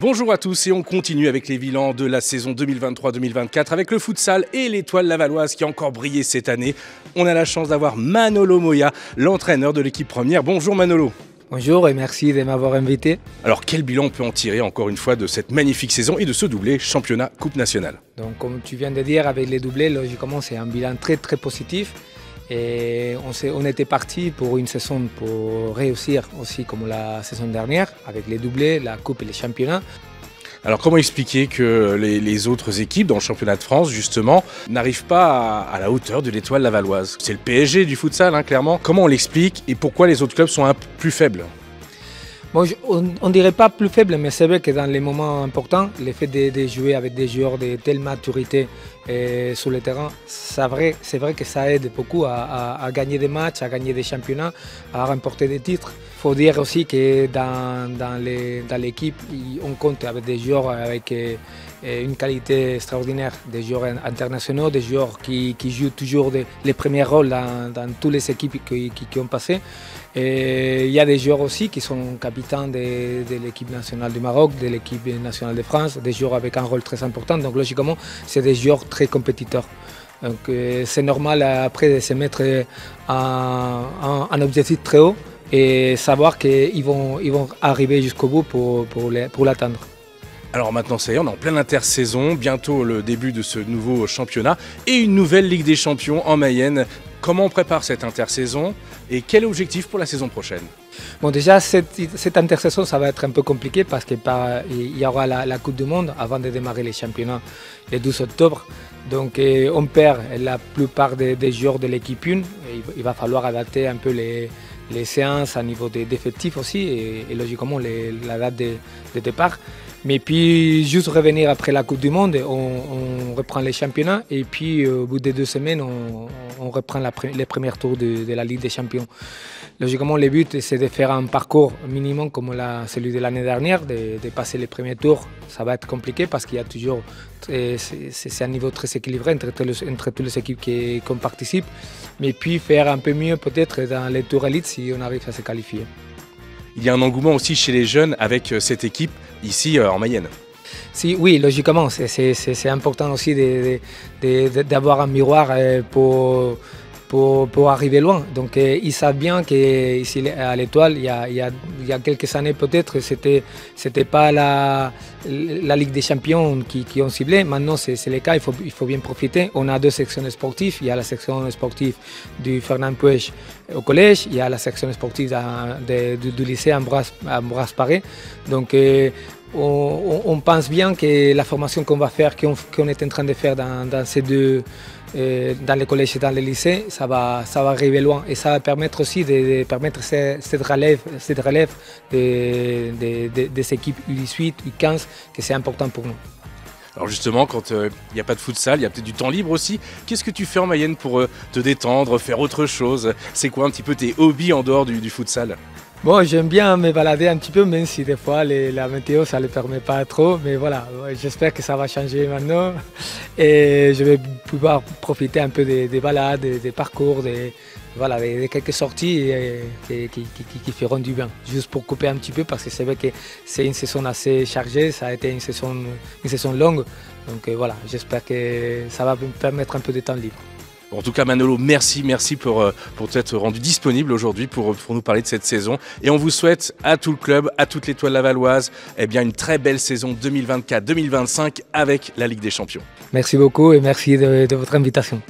Bonjour à tous et on continue avec les bilans de la saison 2023-2024 avec le futsal et l'étoile lavalloise qui a encore brillé cette année. On a la chance d'avoir Manolo Moya, l'entraîneur de l'équipe première. Bonjour Manolo. Bonjour et merci de m'avoir invité. Alors quel bilan on peut en tirer encore une fois de cette magnifique saison et de ce doublé championnat Coupe nationale? Donc comme tu viens de dire, avec les doublés, logiquement c'est un bilan très positif. Et on était parti pour une saison pour réussir aussi comme la saison dernière, avec les doublés, la coupe et les championnats. Alors comment expliquer que les autres équipes dans le championnat de France justement n'arrivent pas à la hauteur de l'étoile lavalloise? C'est le PSG du futsal clairement. Comment on l'explique et pourquoi les autres clubs sont un peu plus faibles? Bon, on ne dirait pas plus faible, mais c'est vrai que dans les moments importants, le fait de jouer avec des joueurs de telle maturité sur le terrain, c'est vrai que ça aide beaucoup à gagner des matchs, à gagner des championnats, à remporter des titres. Il faut dire aussi que dans l'équipe, on compte avec des joueurs avec une qualité extraordinaire, des joueurs internationaux, des joueurs qui jouent toujours les premiers rôles dans toutes les équipes qui ont passé. Et il y a des joueurs aussi qui sont capitaines de l'équipe nationale du Maroc, de l'équipe nationale de France, des joueurs avec un rôle très important. Donc logiquement, c'est des joueurs très compétiteurs. Donc c'est normal après de se mettre un objectif très haut et savoir qu'ils vont arriver jusqu'au bout pour l'atteindre. Alors maintenant ça y est, on est en pleine intersaison, bientôt le début de ce nouveau championnat et une nouvelle Ligue des Champions en Mayenne. Comment on prépare cette intersaison et quel est l'objectif pour la saison prochaine? Bon, déjà, cette intersaison, ça va être un peu compliqué parce qu'il y aura la Coupe du Monde avant de démarrer les championnats le 12 octobre. Donc, on perd la plupart des joueurs de l'équipe 1. Il va falloir adapter un peu les séances à niveau des effectifs aussi et logiquement la date de départ. Mais puis, juste revenir après la Coupe du Monde, on reprend les championnats et puis au bout de 2 semaines, on reprend les premiers tours de la Ligue des Champions. Logiquement, le but, c'est de faire un parcours minimum comme celui de l'année dernière, de passer les premiers tours. Ça va être compliqué parce qu'il y a toujours, c'est un niveau très équilibré entre toutes les équipes qui participent. Mais puis faire un peu mieux peut-être dans les tours élites si on arrive à se qualifier. Il y a un engouement aussi chez les jeunes avec cette équipe ici en Mayenne. Oui, logiquement, c'est important aussi d'avoir un miroir pour arriver loin. Donc ils savent bien qu'ici à l'Étoile, il y a quelques années peut-être, c'était pas la Ligue des Champions qui ont ciblé. Maintenant c'est le cas, il faut bien profiter. On a 2 sections sportives. Il y a la section sportive du Fernand Puech au collège, il y a la section sportive du lycée Ambroise Paré. Donc on pense bien que la formation qu'on va faire, qu'on est en train de faire dans ces deux, dans les collèges et dans les lycées, ça va arriver loin et ça va permettre aussi de permettre cette relève des équipes U18, U15, que c'est important pour nous. Alors justement, quand il n'y a pas de futsal, il y a peut-être du temps libre aussi. Qu'est-ce que tu fais en Mayenne pour te détendre, faire autre chose? C'est quoi un petit peu tes hobbies en dehors du futsal? Bon, j'aime bien me balader un petit peu, même si des fois la météo ça ne le permet pas trop. Mais voilà, j'espère que ça va changer maintenant. Et je vais pouvoir profiter un peu des balades, des parcours, de quelques sorties qui feront du bien. Juste pour couper un petit peu, parce que c'est vrai que c'est une saison assez chargée, ça a été une saison longue. Donc voilà, j'espère que ça va me permettre un peu de temps libre. En tout cas Manolo, merci pour t'être rendu disponible aujourd'hui pour nous parler de cette saison. Et on vous souhaite à tout le club, à toute l'étoile lavalloise, une très belle saison 2024-2025 avec la Ligue des Champions. Merci beaucoup et merci de votre invitation.